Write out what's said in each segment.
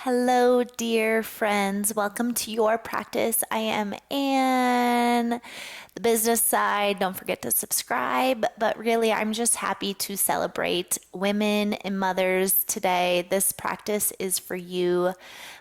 Hello, dear friends. Welcome to your practice. I am Anne, the business side. Don't forget to subscribe. But really, I'm just happy to celebrate women and mothers today. This practice is for you,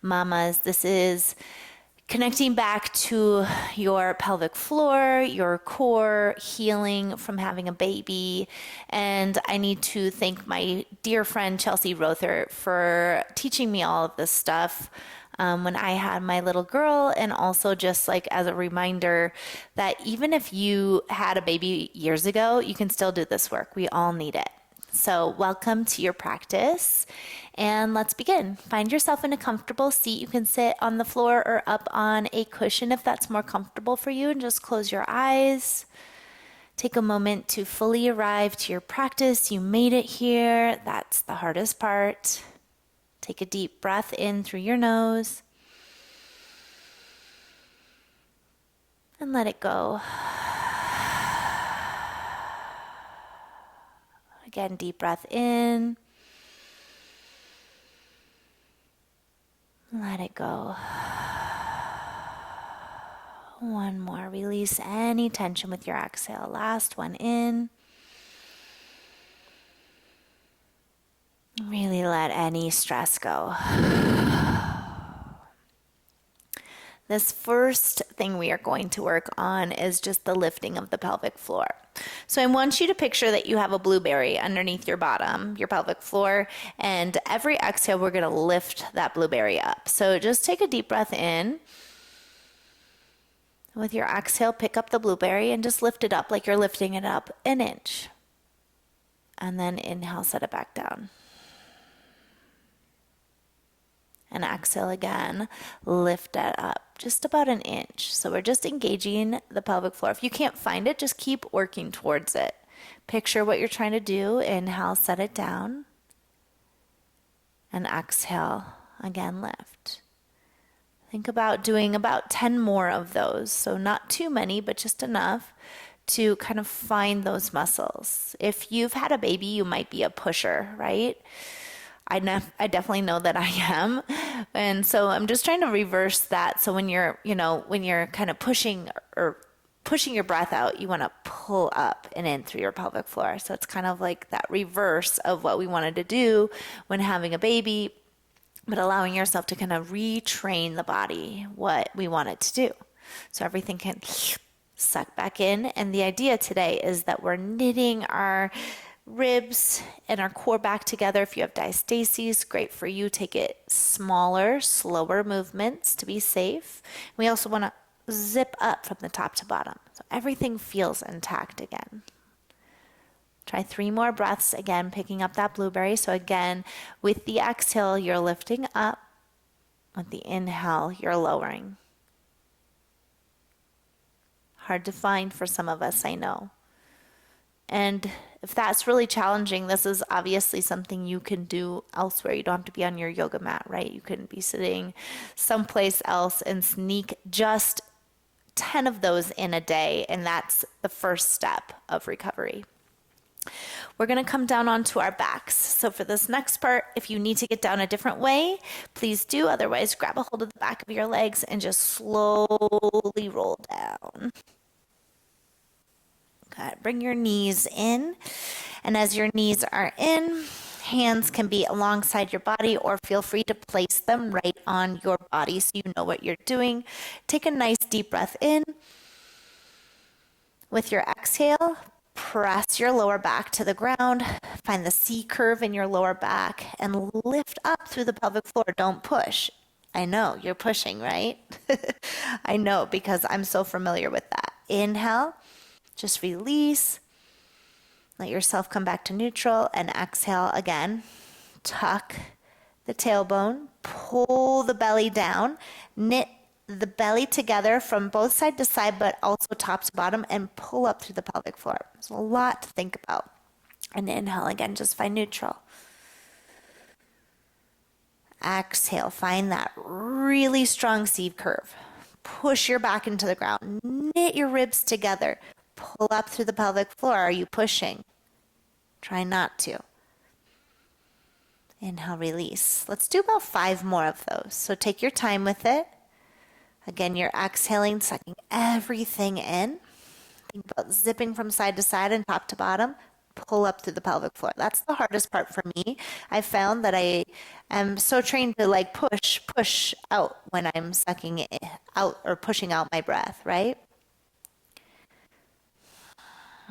mamas. This is connecting back to your pelvic floor, your core, healing from having a baby. And I need to thank my dear friend Chelsea Rothert for teaching me all of this stuff when I had my little girl, and also just like as a reminder that even if you had a baby years ago, you can still do this work. We all need it. So welcome to your practice, and let's begin. Find yourself in a comfortable seat. You can sit on the floor or up on a cushion if that's more comfortable for you, and just close your eyes. Take a moment to fully arrive to your practice. You made it here. That's the hardest part. Take a deep breath in through your nose and let it go. Again, deep breath in. Let it go. One more. Release any tension with your exhale. Last one in. Really let any stress go. This first thing we are going to work on is just the lifting of the pelvic floor. So I want you to picture that you have a blueberry underneath your bottom, your pelvic floor, and every exhale we're going to lift that blueberry up. So just take a deep breath in. With your exhale, pick up the blueberry and just lift it up like you're lifting it up an inch. And then inhale, set it back down. And exhale again, lift that up just about an inch. So we're just engaging the pelvic floor. If you can't find it, just keep working towards it. Picture what you're trying to do. Inhale, set it down. And exhale, again, lift. Think about doing about 10 more of those. So not too many, but just enough to kind of find those muscles. If you've had a baby, you might be a pusher, right? I definitely know that I am. And so I'm just trying to reverse that. So when you're kind of pushing your breath out, you want to pull up and in through your pelvic floor. So it's kind of like that reverse of what we wanted to do when having a baby, but allowing yourself to kind of retrain the body what we want it to do. So everything can suck back in. And the idea today is that we're knitting our ribs and our core back together. If you have diastasis, great for you. Take it smaller, slower movements to be safe. We also want to zip up from the top to bottom, so everything feels intact again. Try 3 more breaths, again, picking up that blueberry. So again, with the exhale, you're lifting up. With the inhale, you're lowering. Hard to find for some of us, I know. And if that's really challenging, this is obviously something you can do elsewhere. You don't have to be on your yoga mat, right? You can be sitting someplace else and sneak just 10 of those in a day, and that's the first step of recovery. We're going to come down onto our backs. So for this next part, if you need to get down a different way, please do. Otherwise, grab a hold of the back of your legs and just slowly roll down. Okay, bring your knees in, and as your knees are in, hands can be alongside your body, or feel free to place them right on your body so you know what you're doing. Take a nice deep breath in. With your exhale, press your lower back to the ground. Find the C curve in your lower back and lift up through the pelvic floor. Don't push. I know, you're pushing, right? I know, because I'm so familiar with that. Inhale. Just release. Let yourself come back to neutral, and exhale again. Tuck the tailbone, pull the belly down, knit the belly together from both side to side, but also top to bottom, and pull up through the pelvic floor. There's a lot to think about. And inhale again, just find neutral. Exhale, find that really strong C curve. Push your back into the ground, knit your ribs together. Pull up through the pelvic floor. Are you pushing? Try not to. Inhale, release. Let's do about 5 more of those. So take your time with it. Again, you're exhaling, sucking everything in. Think about zipping from side to side and top to bottom. Pull up through the pelvic floor. That's the hardest part for me. I found that I am so trained to like push out when I'm sucking it out or pushing out my breath, right?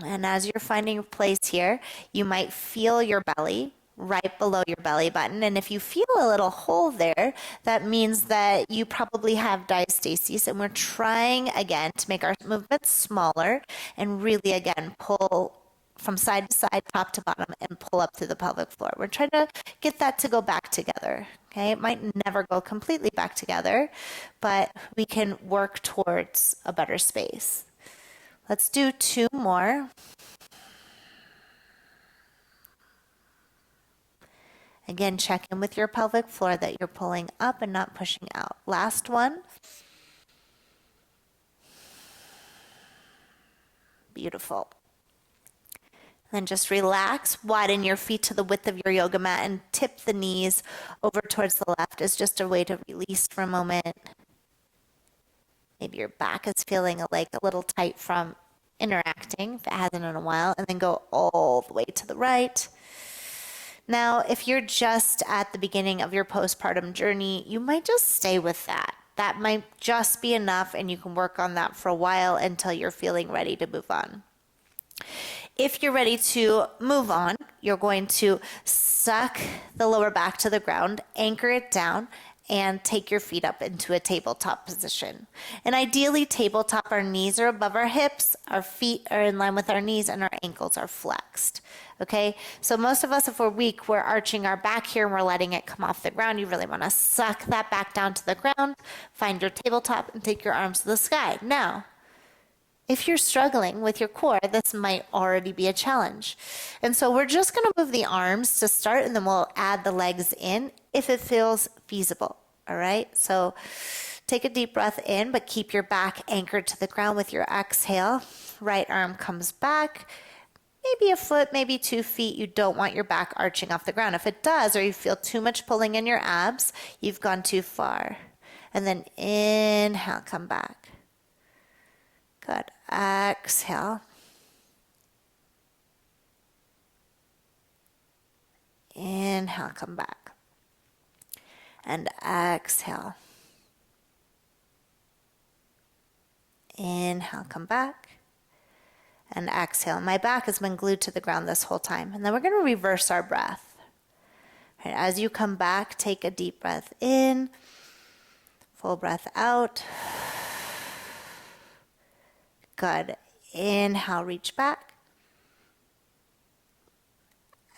And as you're finding a place here, you might feel your belly right below your belly button. And if you feel a little hole there, that means that you probably have diastasis. And we're trying again to make our movements smaller and really again pull from side to side, top to bottom, and pull up through the pelvic floor. We're trying to get that to go back together. Okay, it might never go completely back together, but we can work towards a better space. Let's do 2 more. Again, check in with your pelvic floor that you're pulling up and not pushing out. Last one. Beautiful. Then just relax, widen your feet to the width of your yoga mat and tip the knees over towards the left as just a way to release for a moment. Maybe your back is feeling like a little tight from interacting, if it hasn't in a while, and then go all the way to the right. Now, if you're just at the beginning of your postpartum journey, you might just stay with that. That might just be enough, and you can work on that for a while until you're feeling ready to move on. If you're ready to move on, you're going to suck the lower back to the ground, anchor it down, and take your feet up into a tabletop position. And ideally, tabletop, our knees are above our hips, our feet are in line with our knees, and our ankles are flexed. Okay, so most of us, if we're weak, we're arching our back here and we're letting it come off the ground. You really want to suck that back down to the ground, find your tabletop, and take your arms to the sky. Now, if you're struggling with your core, this might already be a challenge. And so we're just going to move the arms to start, and then we'll add the legs in if it feels feasible. All right, so take a deep breath in, but keep your back anchored to the ground with your exhale. Right arm comes back, maybe a foot, maybe 2 feet. You don't want your back arching off the ground. If it does, or you feel too much pulling in your abs, you've gone too far. And then inhale, come back. Good. Exhale. Inhale, come back. And exhale. Inhale, come back. And exhale. My back has been glued to the ground this whole time. And then we're going to reverse our breath. Right, as you come back, take a deep breath in. Full breath out. Good. Inhale, reach back.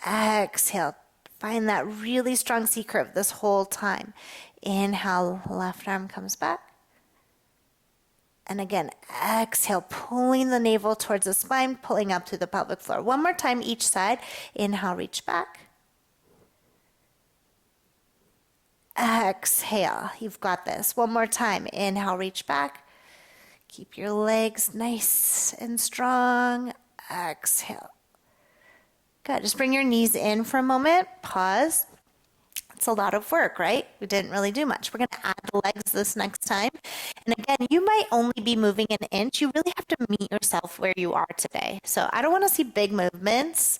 Exhale. Find that really strong C curve this whole time. Inhale, left arm comes back. And again, exhale, pulling the navel towards the spine, pulling up through the pelvic floor. One more time each side. Inhale, reach back. Exhale, you've got this. One more time. Inhale, reach back. Keep your legs nice and strong. Exhale. Good. Just bring your knees in for a moment. Pause. It's a lot of work, right? We didn't really do much. We're going to add the legs this next time. And again, you might only be moving an inch. You really have to meet yourself where you are today. So I don't want to see big movements.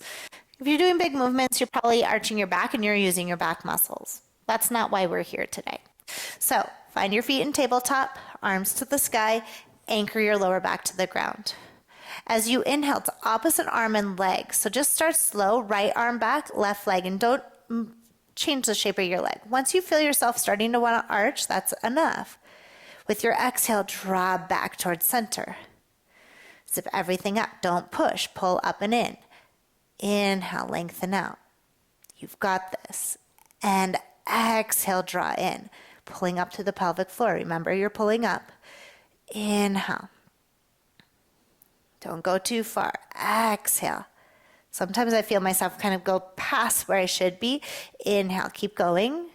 If you're doing big movements, you're probably arching your back and you're using your back muscles. That's not why we're here today. So find your feet in tabletop, arms to the sky, anchor your lower back to the ground. As you inhale, it's opposite arm and leg. So just start slow, right arm back, left leg, and don't change the shape of your leg. Once you feel yourself starting to want to arch, that's enough. With your exhale, draw back towards center. Zip everything up. Don't push. Pull up and in. Inhale, lengthen out. You've got this. And exhale, draw in. Pulling up to the pelvic floor. Remember, you're pulling up. Inhale. Don't go too far. Exhale. Sometimes I feel myself kind of go past where I should be. Inhale, keep going.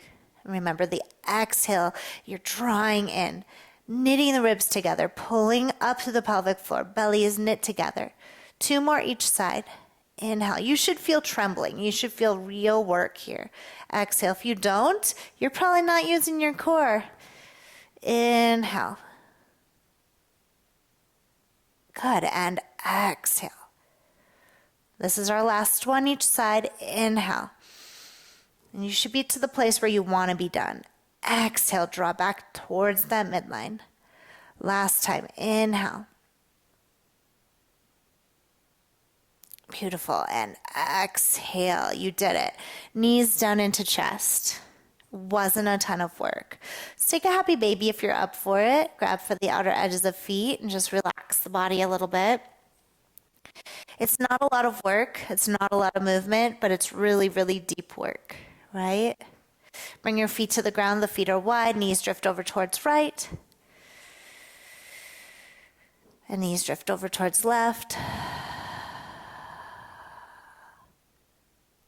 Remember the exhale, you're drawing in, knitting the ribs together, pulling up to the pelvic floor. Belly is knit together. 2 more each side. Inhale. You should feel trembling. You should feel real work here. Exhale. If you don't, you're probably not using your core. Inhale. Good. And exhale. This is our last one each side. Inhale. And you should be to the place where you want to be done. Exhale. Draw back towards that midline. Last time. Inhale. Beautiful. And exhale. You did it. Knees down into chest. Wasn't a ton of work. So take a happy baby if you're up for it. Grab for the outer edges of feet and just relax the body a little bit. It's not a lot of work. It's not a lot of movement, but it's really, really deep work, right? Bring your feet to the ground. The feet are wide. Knees drift over towards right. And knees drift over towards left.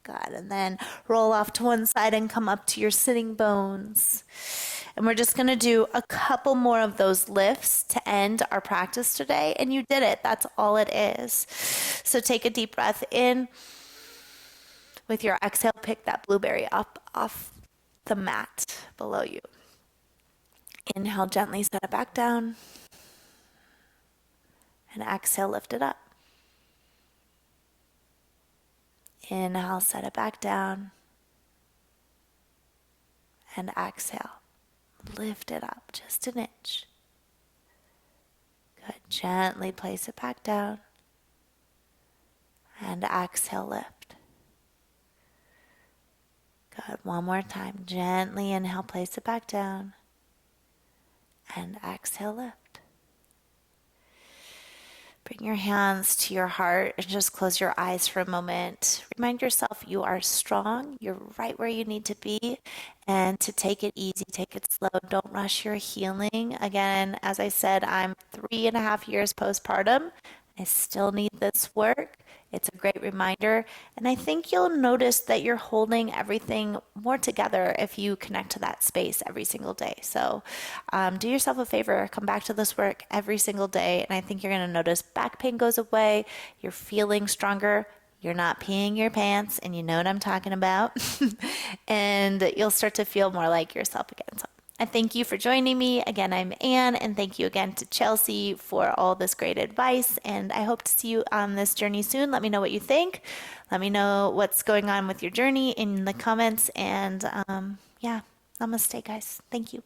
Good. And then roll off to one side and come up to your sitting bones. And we're just going to do a couple more of those lifts to end our practice today. And you did it. That's all it is. So take a deep breath in. With your exhale, pick that blueberry up off the mat below you. Inhale, gently set it back down. And exhale, lift it up. Inhale, set it back down. And exhale, lift it up just an inch. Good. Gently place it back down. And exhale, lift. Good. One more time. Gently inhale, place it back down. And exhale, lift. Bring your hands to your heart and just close your eyes for a moment. Remind yourself you are strong. You're right where you need to be. And to take it easy, take it slow. Don't rush your healing. Again, as I said, I'm 3.5 years postpartum. I still need this work. It's a great reminder. And I think you'll notice that you're holding everything more together if you connect to that space every single day. So do yourself a favor. Come back to this work every single day. And I think you're going to notice back pain goes away. You're feeling stronger. You're not peeing your pants. And you know what I'm talking about. And you'll start to feel more like yourself again. So I thank you for joining me. Again, I'm Anne, and thank you again to Chelsea for all this great advice. And I hope to see you on this journey soon. Let me know what you think. Let me know what's going on with your journey in the comments. And yeah, namaste, guys. Thank you.